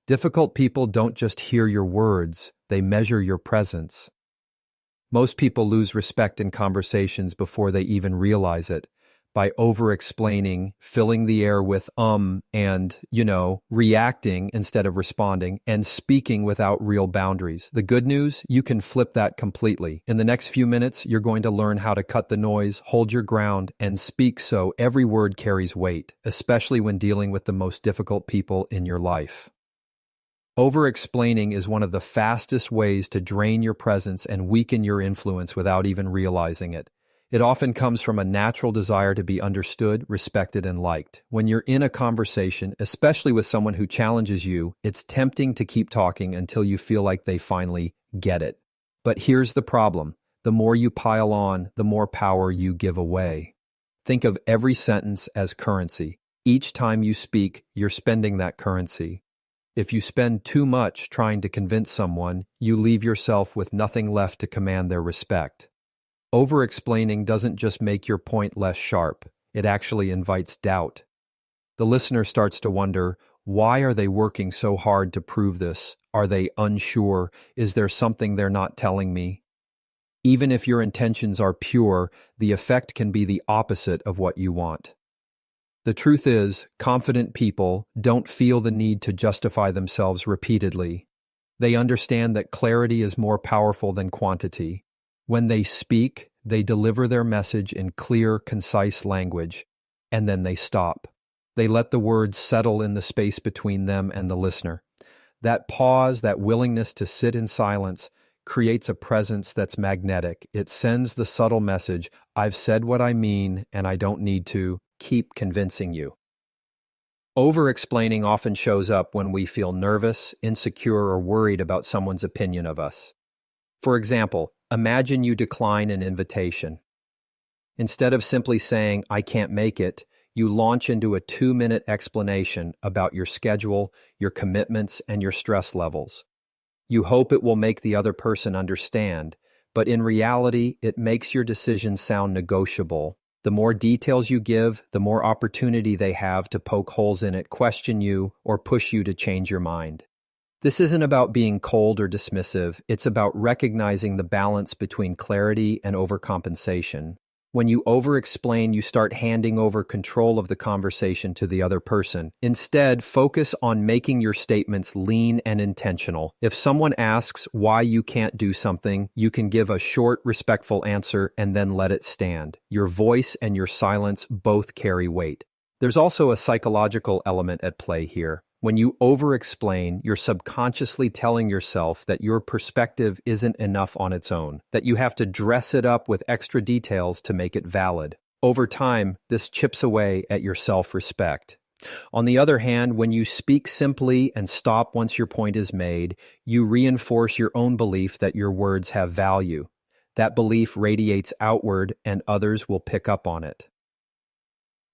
Difficult people don't just hear your words, they measure your presence. Most people lose respect in conversations before they even realize it, by over-explaining, filling the air with and, reacting instead of responding, and speaking without real boundaries. The good news, you can flip that completely. In the next few minutes, you're going to learn how to cut the noise, hold your ground, and speak so every word carries weight, especially when dealing with the most difficult people in your life. Over-explaining is one of the fastest ways to drain your presence and weaken your influence without even realizing it. It often comes from a natural desire to be understood, respected, and liked. When you're in a conversation, especially with someone who challenges you, it's tempting to keep talking until you feel like they finally get it. But here's the problem. The more you pile on, the more power you give away. Think of every sentence as currency. Each time you speak, you're spending that currency. If you spend too much trying to convince someone, you leave yourself with nothing left to command their respect. Over-explaining doesn't just make your point less sharp, it actually invites doubt. The listener starts to wonder, why are they working so hard to prove this? Are they unsure? Is there something they're not telling me? Even if your intentions are pure, the effect can be the opposite of what you want. The truth is, confident people don't feel the need to justify themselves repeatedly. They understand that clarity is more powerful than quantity. When they speak, they deliver their message in clear, concise language, and then they stop. They let the words settle in the space between them and the listener. That pause, that willingness to sit in silence, creates a presence that's magnetic. It sends the subtle message, I've said what I mean, and I don't need to keep convincing you. Over-explaining often shows up when we feel nervous, insecure, or worried about someone's opinion of us. For example, imagine you decline an invitation. Instead of simply saying, I can't make it, you launch into a 2-minute explanation about your schedule, your commitments, and your stress levels. You hope it will make the other person understand, but in reality, it makes your decision sound negotiable. The more details you give, the more opportunity they have to poke holes in it, question you, or push you to change your mind. This isn't about being cold or dismissive, it's about recognizing the balance between clarity and overcompensation. When you over-explain, you start handing over control of the conversation to the other person. Instead, focus on making your statements lean and intentional. If someone asks why you can't do something, you can give a short, respectful answer and then let it stand. Your voice and your silence both carry weight. There's also a psychological element at play here. When you over-explain, you're subconsciously telling yourself that your perspective isn't enough on its own, that you have to dress it up with extra details to make it valid. Over time, this chips away at your self-respect. On the other hand, when you speak simply and stop once your point is made, you reinforce your own belief that your words have value. That belief radiates outward and others will pick up on it.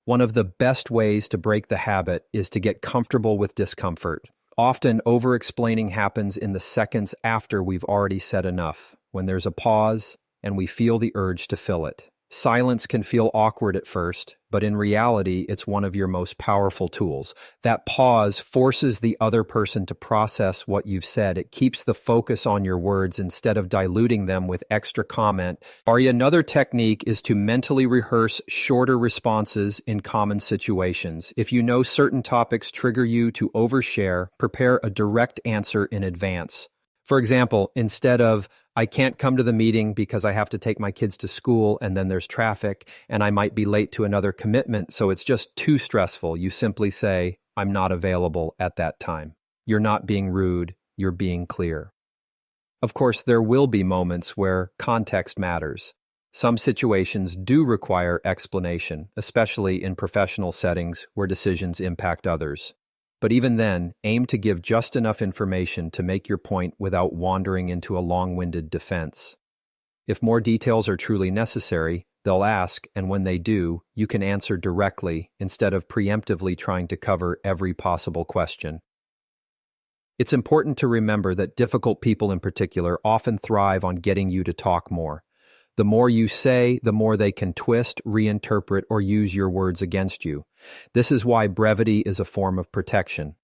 One of the best ways to break the habit is to get comfortable with discomfort. Often, over-explaining happens in the seconds after we've already said enough, when there's a pause and we feel the urge to fill it. Silence can feel awkward at first, but in reality, it's one of your most powerful tools. That pause forces the other person to process what you've said. It keeps the focus on your words instead of diluting them with extra comment. Another technique is to mentally rehearse shorter responses in common situations. If you know certain topics trigger you to overshare, prepare a direct answer in advance. For example, instead of, I can't come to the meeting because I have to take my kids to school and then there's traffic and I might be late to another commitment, so it's just too stressful, you simply say, I'm not available at that time. You're not being rude, you're being clear. Of course, there will be moments where context matters. Some situations do require explanation, especially in professional settings where decisions impact others. But even then, aim to give just enough information to make your point without wandering into a long-winded defense. If more details are truly necessary, they'll ask, and when they do, you can answer directly instead of preemptively trying to cover every possible question. It's important to remember that difficult people in particular often thrive on getting you to talk more. The more you say, the more they can twist, reinterpret, or use your words against you. This is why brevity is a form of protection.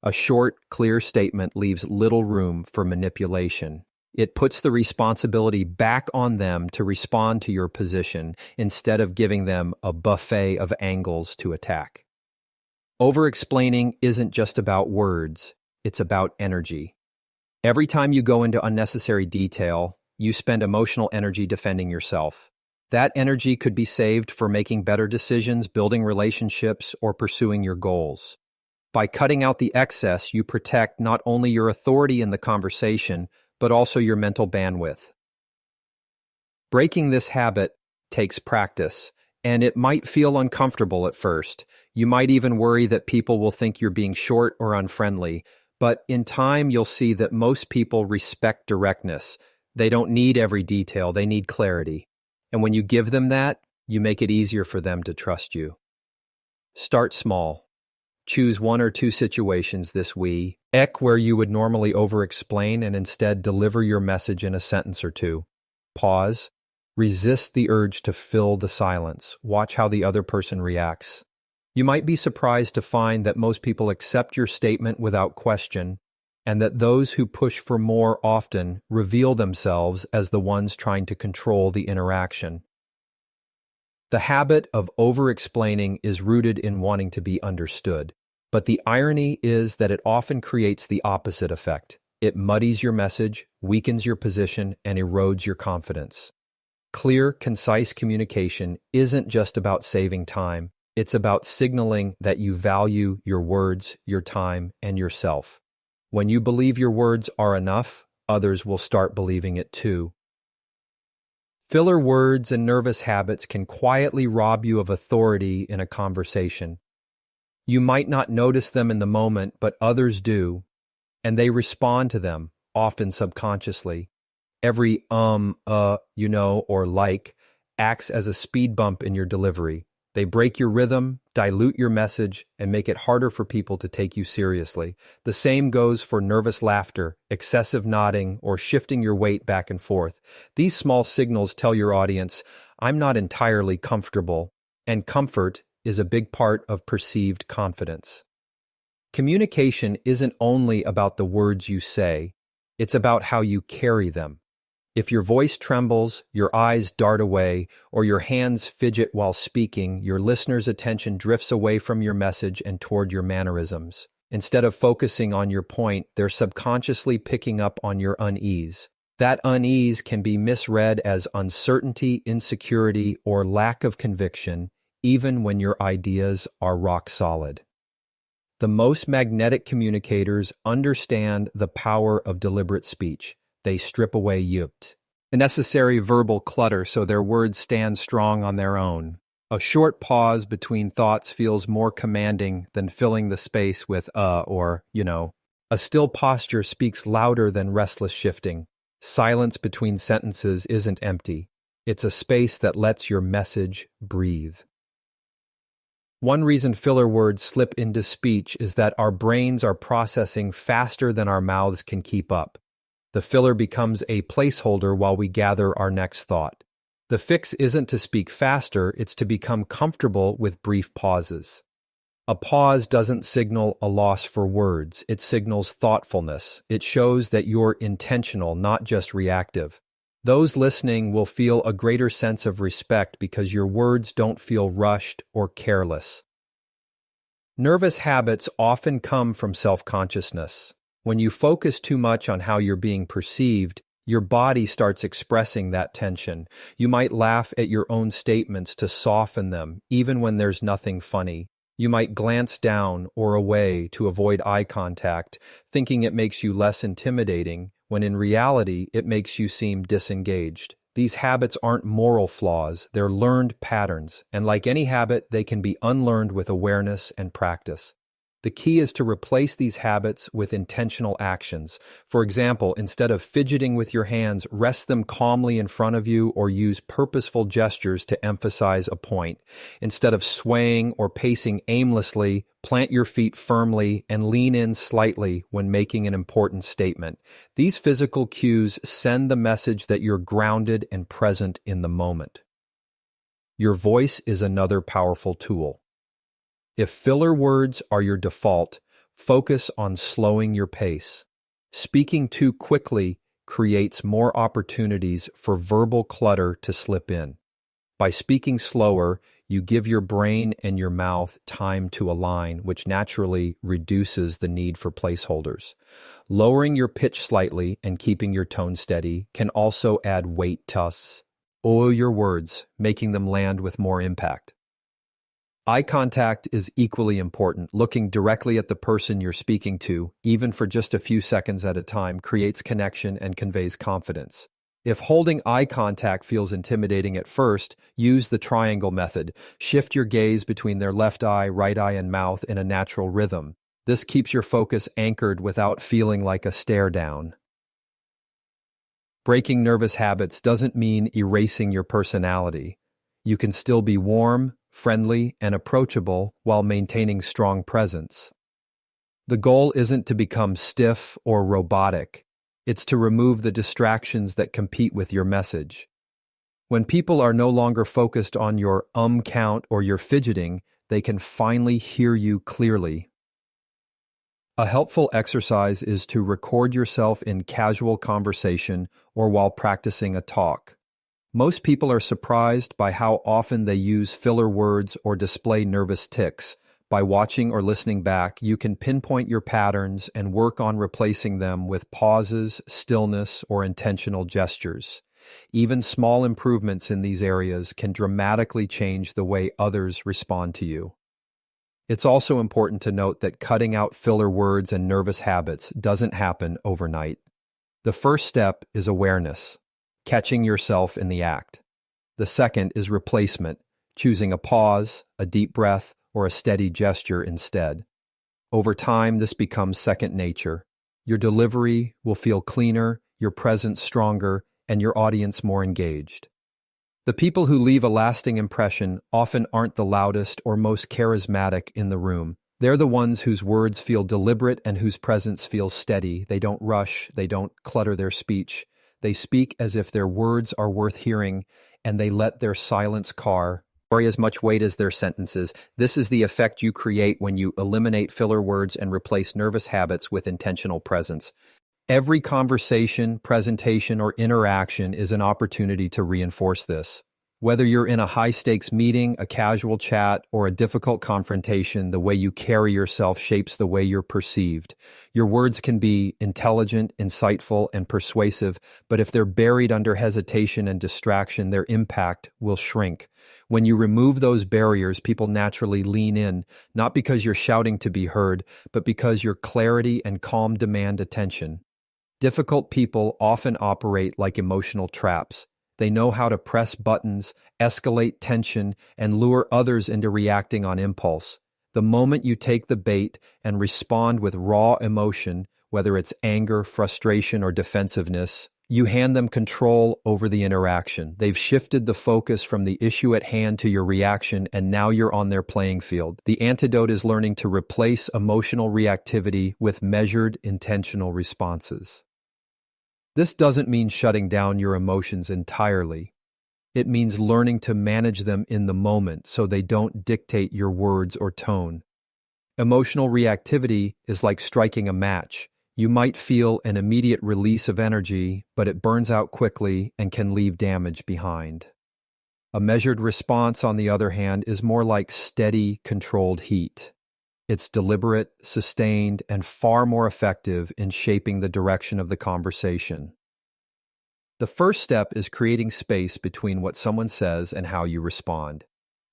A short, clear statement leaves little room for manipulation. It puts the responsibility back on them to respond to your position instead of giving them a buffet of angles to attack. Over-explaining isn't just about words, it's about energy. Every time you go into unnecessary detail, you spend emotional energy defending yourself. That energy could be saved for making better decisions, building relationships, or pursuing your goals. By cutting out the excess, you protect not only your authority in the conversation, but also your mental bandwidth. Breaking this habit takes practice, and it might feel uncomfortable at first. You might even worry that people will think you're being short or unfriendly, but in time you'll see that most people respect directness. They don't need every detail, they need clarity. And when you give them that, you make it easier for them to trust you. Start small. Choose 1 or 2 situations this week where you would normally over-explain and instead deliver your message in a sentence or 2. Pause. Resist the urge to fill the silence. Watch how the other person reacts. You might be surprised to find that most people accept your statement without question, and that those who push for more often reveal themselves as the ones trying to control the interaction. The habit of over-explaining is rooted in wanting to be understood, but the irony is that it often creates the opposite effect. It muddies your message, weakens your position, and erodes your confidence. Clear, concise communication isn't just about saving time. It's about signaling that you value your words, your time, and yourself. When you believe your words are enough, others will start believing it too. Filler words and nervous habits can quietly rob you of authority in a conversation. You might not notice them in the moment, but others do, and they respond to them, often subconsciously. Every or like acts as a speed bump in your delivery. They break your rhythm, dilute your message, and make it harder for people to take you seriously. The same goes for nervous laughter, excessive nodding, or shifting your weight back and forth. These small signals tell your audience, I'm not entirely comfortable, and comfort is a big part of perceived confidence. Communication isn't only about the words you say, it's about how you carry them. If your voice trembles, your eyes dart away, or your hands fidget while speaking, your listener's attention drifts away from your message and toward your mannerisms. Instead of focusing on your point, they're subconsciously picking up on your unease. That unease can be misread as uncertainty, insecurity, or lack of conviction, even when your ideas are rock solid. The most magnetic communicators understand the power of deliberate speech. They strip away the necessary verbal clutter so their words stand strong on their own. A short pause between thoughts feels more commanding than filling the space with or. A still posture speaks louder than restless shifting. Silence between sentences isn't empty. It's a space that lets your message breathe. One reason filler words slip into speech is that our brains are processing faster than our mouths can keep up. The filler becomes a placeholder while we gather our next thought. The fix isn't to speak faster, it's to become comfortable with brief pauses. A pause doesn't signal a loss for words, it signals thoughtfulness. It shows that you're intentional, not just reactive. Those listening will feel a greater sense of respect because your words don't feel rushed or careless. Nervous habits often come from self-consciousness. When you focus too much on how you're being perceived, your body starts expressing that tension. You might laugh at your own statements to soften them, even when there's nothing funny. You might glance down or away to avoid eye contact, thinking it makes you less intimidating, when in reality it makes you seem disengaged. These habits aren't moral flaws, they're learned patterns, and like any habit, they can be unlearned with awareness and practice. The key is to replace these habits with intentional actions. For example, instead of fidgeting with your hands, rest them calmly in front of you or use purposeful gestures to emphasize a point. Instead of swaying or pacing aimlessly, plant your feet firmly and lean in slightly when making an important statement. These physical cues send the message that you're grounded and present in the moment. Your voice is another powerful tool. If filler words are your default, Focus on slowing your pace. Speaking too quickly creates more opportunities for verbal clutter to slip in. By speaking slower, you give your brain and your mouth time to align, which naturally reduces the need for placeholders. Lowering your pitch slightly and keeping your tone steady can also add weight to oil your words, making them land with more impact. Eye contact is equally important. Looking directly at the person you're speaking to, even for just a few seconds at a time, creates connection and conveys confidence. If holding eye contact feels intimidating at first, use the triangle method. Shift your gaze between their left eye, right eye, and mouth in a natural rhythm. This keeps your focus anchored without feeling like a stare down. Breaking nervous habits doesn't mean erasing your personality. You can still be warm, friendly, and approachable while maintaining strong presence. The goal isn't to become stiff or robotic. It's to remove the distractions that compete with your message. When people are no longer focused on your count or your fidgeting, they can finally hear you clearly. A helpful exercise is to record yourself in casual conversation or while practicing a talk. Most people are surprised by how often they use filler words or display nervous tics. By watching or listening back, you can pinpoint your patterns and work on replacing them with pauses, stillness, or intentional gestures. Even small improvements in these areas can dramatically change the way others respond to you. It's also important to note that cutting out filler words and nervous habits doesn't happen overnight. The first step is awareness, catching yourself in the act. The second is replacement, choosing a pause, a deep breath, or a steady gesture instead. Over time, this becomes second nature. Your delivery will feel cleaner, your presence stronger, and your audience more engaged. The people who leave a lasting impression often aren't the loudest or most charismatic in the room. They're the ones whose words feel deliberate and whose presence feels steady. They don't rush, they don't clutter their speech. They speak as if their words are worth hearing, and they let their silence carry as much weight as their sentences. This is the effect you create when you eliminate filler words and replace nervous habits with intentional presence. Every conversation, presentation, or interaction is an opportunity to reinforce this. Whether you're in a high-stakes meeting, a casual chat, or a difficult confrontation, the way you carry yourself shapes the way you're perceived. Your words can be intelligent, insightful, and persuasive, but if they're buried under hesitation and distraction, their impact will shrink. When you remove those barriers, people naturally lean in, not because you're shouting to be heard, but because your clarity and calm demand attention. Difficult people often operate like emotional traps. They know how to press buttons, escalate tension, and lure others into reacting on impulse. The moment you take the bait and respond with raw emotion, whether it's anger, frustration, or defensiveness, you hand them control over the interaction. They've shifted the focus from the issue at hand to your reaction, and now you're on their playing field. The antidote is learning to replace emotional reactivity with measured, intentional responses. This doesn't mean shutting down your emotions entirely. It means learning to manage them in the moment so they don't dictate your words or tone. Emotional reactivity is like striking a match. You might feel an immediate release of energy, but it burns out quickly and can leave damage behind. A measured response, on the other hand, is more like steady, controlled heat. It's deliberate, sustained, and far more effective in shaping the direction of the conversation. The first step is creating space between what someone says and how you respond.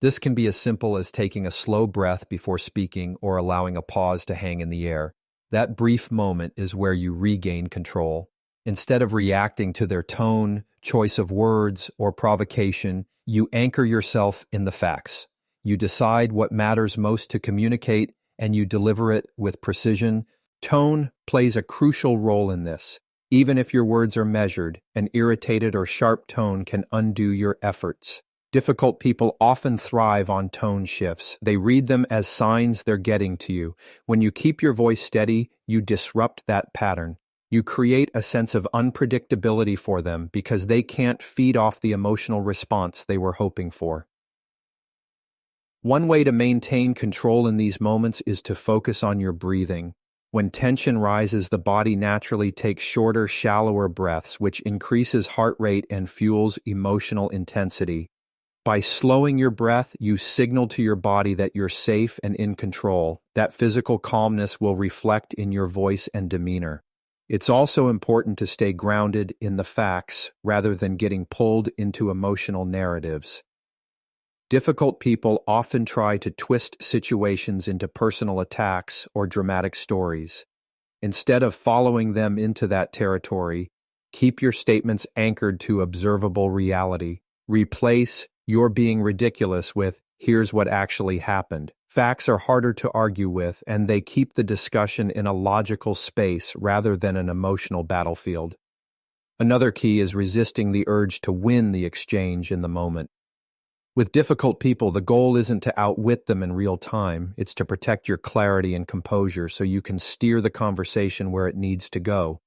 This can be as simple as taking a slow breath before speaking or allowing a pause to hang in the air. That brief moment is where you regain control. Instead of reacting to their tone, choice of words, or provocation, you anchor yourself in the facts. You decide what matters most to communicate, and you deliver it with precision. Tone plays a crucial role in this. Even if your words are measured, an irritated or sharp tone can undo your efforts. Difficult people often thrive on tone shifts. They read them as signs they're getting to you. When you keep your voice steady, you disrupt that pattern. You create a sense of unpredictability for them because they can't feed off the emotional response they were hoping for. One way to maintain control in these moments is to focus on your breathing. When tension rises, the body naturally takes shorter, shallower breaths, which increases heart rate and fuels emotional intensity. By slowing your breath, you signal to your body that you're safe and in control. That physical calmness will reflect in your voice and demeanor. It's also important to stay grounded in the facts rather than getting pulled into emotional narratives. Difficult people often try to twist situations into personal attacks or dramatic stories. Instead of following them into that territory, keep your statements anchored to observable reality. Replace "you're being ridiculous" with "here's what actually happened." Facts are harder to argue with, and they keep the discussion in a logical space rather than an emotional battlefield. Another key is resisting the urge to win the exchange in the moment. With difficult people, the goal isn't to outwit them in real time, it's to protect your clarity and composure so you can steer the conversation where it needs to go.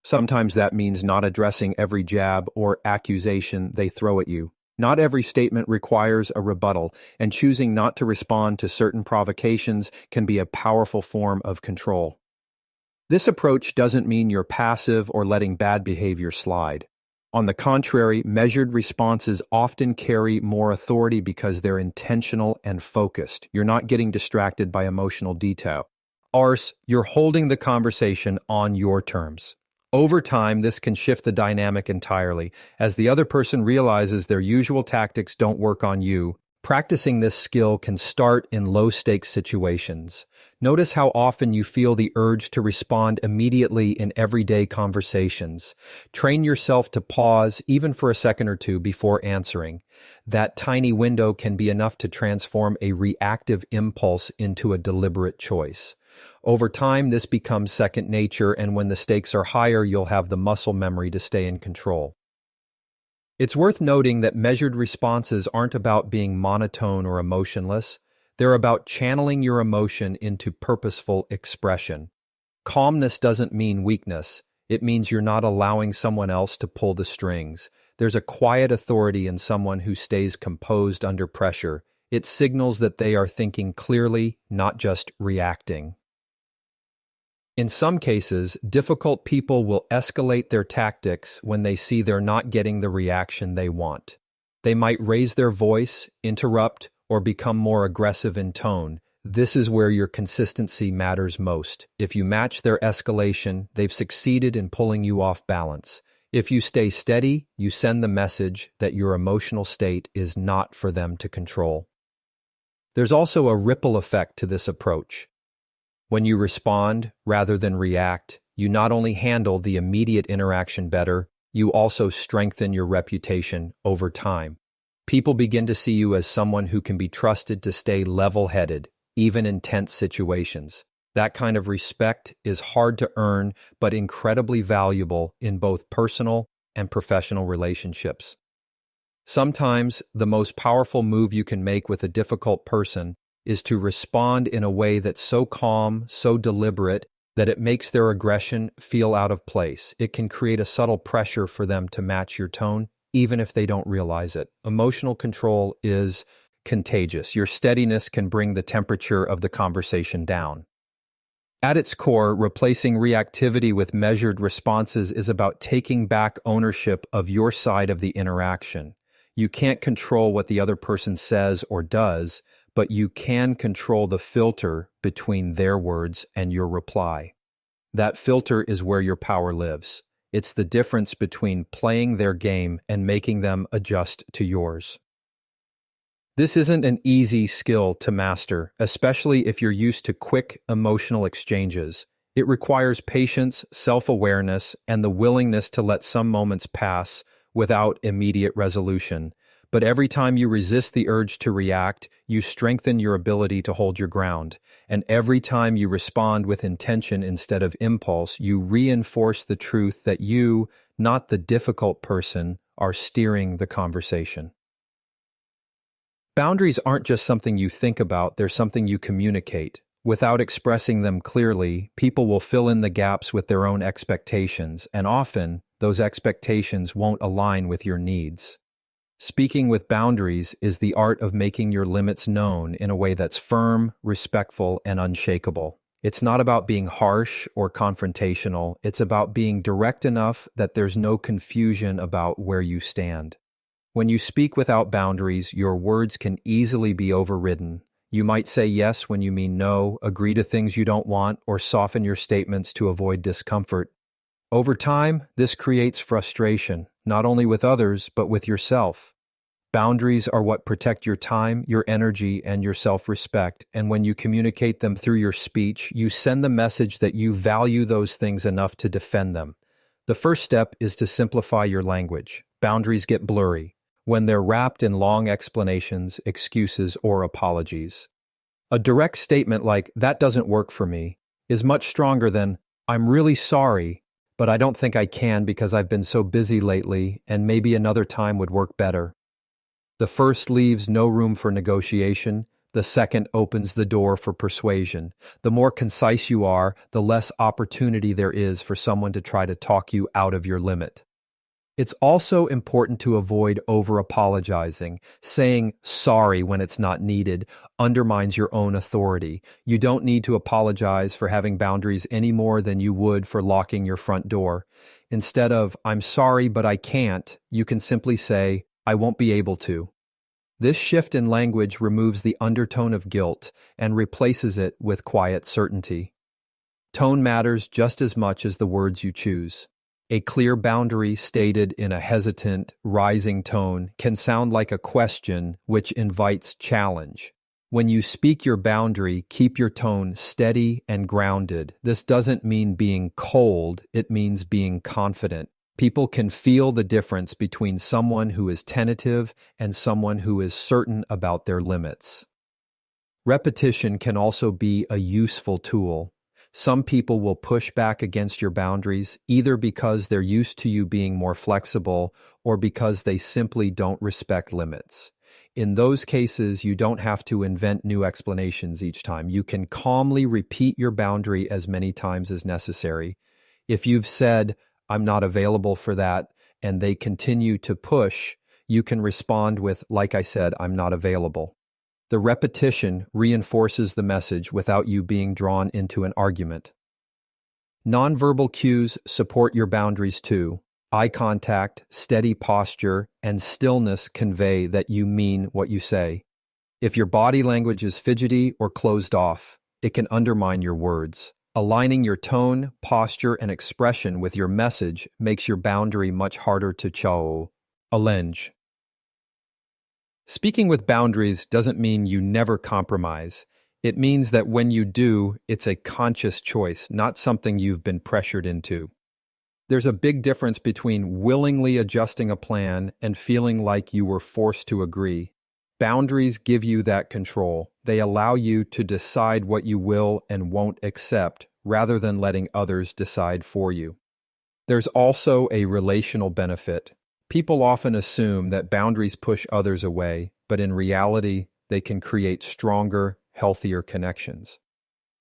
Sometimes that means not addressing every jab or accusation they throw at you. Not every statement requires a rebuttal, and choosing not to respond to certain provocations can be a powerful form of control. This approach doesn't mean you're passive or letting bad behavior slide. On the contrary, measured responses often carry more authority because they're intentional and focused. You're not getting distracted by emotional detail. You're holding the conversation on your terms. Over time, this can shift the dynamic entirely, as the other person realizes their usual tactics don't work on you. Practicing this skill can start in low-stakes situations. Notice how often you feel the urge to respond immediately in everyday conversations. Train yourself to pause, even for a second or two, before answering. That tiny window can be enough to transform a reactive impulse into a deliberate choice. Over time, this becomes second nature, and when the stakes are higher, you'll have the muscle memory to stay in control. It's worth noting that measured responses aren't about being monotone or emotionless. They're about channeling your emotion into purposeful expression. Calmness doesn't mean weakness. It means you're not allowing someone else to pull the strings. There's a quiet authority in someone who stays composed under pressure. It signals that they are thinking clearly, not just reacting. In some cases, difficult people will escalate their tactics when they see they're not getting the reaction they want. They might raise their voice, interrupt, or become more aggressive in tone. This is where your consistency matters most. If you match their escalation, they've succeeded in pulling you off balance. If you stay steady, you send the message that your emotional state is not for them to control. There's also a ripple effect to this approach. When you respond rather than react, you not only handle the immediate interaction better, you also strengthen your reputation over time. People begin to see you as someone who can be trusted to stay level-headed, even in tense situations. That kind of respect is hard to earn, but incredibly valuable in both personal and professional relationships. Sometimes the most powerful move you can make with a difficult person is to respond in a way that's so calm, so deliberate, that it makes their aggression feel out of place. It can create a subtle pressure for them to match your tone, even if they don't realize it. Emotional control is contagious. Your steadiness can bring the temperature of the conversation down. At its core, replacing reactivity with measured responses is about taking back ownership of your side of the interaction. You can't control what the other person says or does, but you can control the filter between their words and your reply. That filter is where your power lives. It's the difference between playing their game and making them adjust to yours. This isn't an easy skill to master, especially if you're used to quick emotional exchanges. It requires patience, self-awareness, and the willingness to let some moments pass without immediate resolution. But every time you resist the urge to react, you strengthen your ability to hold your ground. And every time you respond with intention instead of impulse, you reinforce the truth that you, not the difficult person, are steering the conversation. Boundaries aren't just something you think about, they're something you communicate. Without expressing them clearly, people will fill in the gaps with their own expectations, and often, those expectations won't align with your needs. Speaking with boundaries is the art of making your limits known in a way that's firm, respectful, and unshakable. It's not about being harsh or confrontational. It's about being direct enough that there's no confusion about where you stand. When you speak without boundaries, your words can easily be overridden. You might say yes when you mean no, agree to things you don't want, or soften your statements to avoid discomfort. Over time, this creates frustration, not only with others, but with yourself. Boundaries are what protect your time, your energy, and your self-respect, and when you communicate them through your speech, you send the message that you value those things enough to defend them. The first step is to simplify your language. Boundaries get blurry when they're wrapped in long explanations, excuses, or apologies. A direct statement like, "That doesn't work for me," is much stronger than, "I'm really sorry, but I don't think I can because I've been so busy lately, and maybe another time would work better." The first leaves no room for negotiation. The second opens the door for persuasion. The more concise you are, the less opportunity there is for someone to try to talk you out of your limit. It's also important to avoid over-apologizing. Saying sorry when it's not needed undermines your own authority. You don't need to apologize for having boundaries any more than you would for locking your front door. Instead of, "I'm sorry, but I can't," you can simply say, "I won't be able to." This shift in language removes the undertone of guilt and replaces it with quiet certainty. Tone matters just as much as the words you choose. A clear boundary stated in a hesitant, rising tone can sound like a question which invites challenge. When you speak your boundary, keep your tone steady and grounded. This doesn't mean being cold, it means being confident. People can feel the difference between someone who is tentative and someone who is certain about their limits. Repetition can also be a useful tool. Some people will push back against your boundaries either because they're used to you being more flexible or because they simply don't respect limits. In those cases, you don't have to invent new explanations each time. You can calmly repeat your boundary as many times as necessary. If you've said, "I'm not available for that," and they continue to push, you can respond with, "Like I said, I'm not available." The repetition reinforces the message without you being drawn into an argument. Nonverbal cues support your boundaries too. Eye contact, steady posture, and stillness convey that you mean what you say. If your body language is fidgety or closed off, it can undermine your words. Aligning your tone, posture, and expression with your message makes your boundary much harder to challenge. Speaking with boundaries doesn't mean you never compromise. It means that when you do, it's a conscious choice, not something you've been pressured into. There's a big difference between willingly adjusting a plan and feeling like you were forced to agree. Boundaries give you that control. They allow you to decide what you will and won't accept, rather than letting others decide for you. There's also a relational benefit. People often assume that boundaries push others away, but in reality, they can create stronger, healthier connections.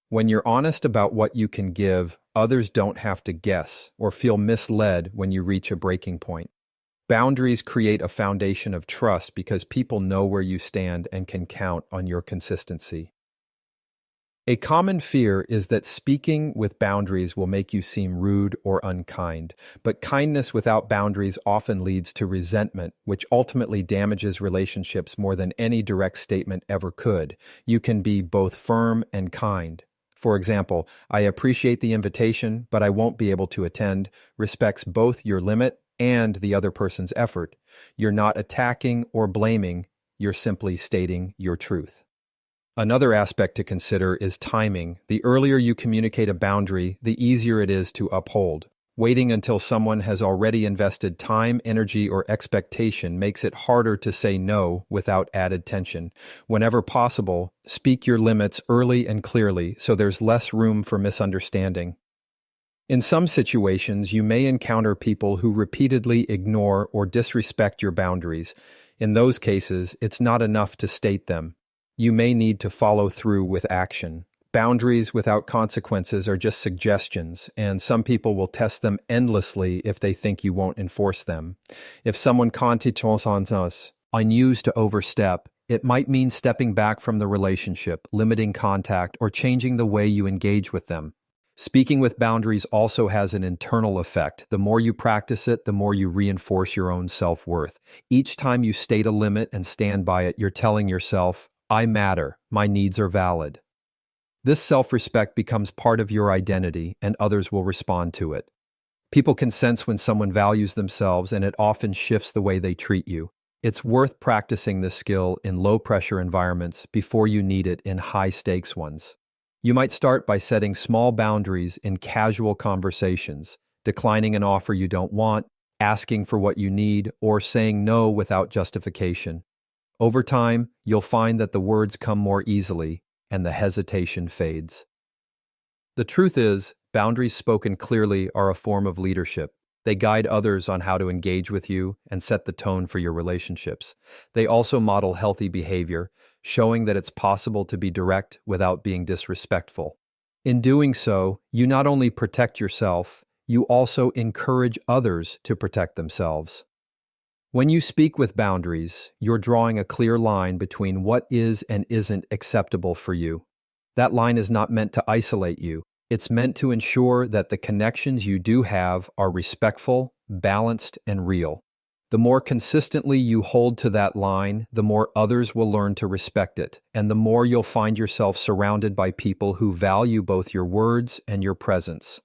When you're honest about what you can give, others don't have to guess or feel misled when you reach a breaking point. Boundaries create a foundation of trust because people know where you stand and can count on your consistency. A common fear is that speaking with boundaries will make you seem rude or unkind, but kindness without boundaries often leads to resentment, which ultimately damages relationships more than any direct statement ever could. You can be both firm and kind. For example, "I appreciate the invitation, but I won't be able to attend," respects both your limit and the other person's effort. You're not attacking or blaming, you're simply stating your truth. Another aspect to consider is timing. The earlier you communicate a boundary, the easier it is to uphold. Waiting until someone has already invested time, energy, or expectation makes it harder to say no without added tension. Whenever possible, speak your limits early and clearly so there's less room for misunderstanding. In some situations, you may encounter people who repeatedly ignore or disrespect your boundaries. In those cases, it's not enough to state them. You may need to follow through with action. Boundaries without consequences are just suggestions, and some people will test them endlessly if they think you won't enforce them. If someone continues on us, unused to overstep, it might mean stepping back from the relationship, limiting contact, or changing the way you engage with them. Speaking with boundaries also has an internal effect. The more you practice it, the more you reinforce your own self-worth. Each time you state a limit and stand by it, you're telling yourself, I matter, my needs are valid. This self-respect becomes part of your identity, and others will respond to it. People can sense when someone values themselves, and it often shifts the way they treat you. It's worth practicing this skill in low-pressure environments before you need it in high-stakes ones. You might start by setting small boundaries in casual conversations, declining an offer you don't want, asking for what you need, or saying no without justification. Over time, you'll find that the words come more easily, and the hesitation fades. The truth is, boundaries spoken clearly are a form of leadership. They guide others on how to engage with you and set the tone for your relationships. They also model healthy behavior, showing that it's possible to be direct without being disrespectful. In doing so, you not only protect yourself, you also encourage others to protect themselves. When you speak with boundaries, you're drawing a clear line between what is and isn't acceptable for you. That line is not meant to isolate you. It's meant to ensure that the connections you do have are respectful, balanced, and real. The more consistently you hold to that line, the more others will learn to respect it, and the more you'll find yourself surrounded by people who value both your words and your presence.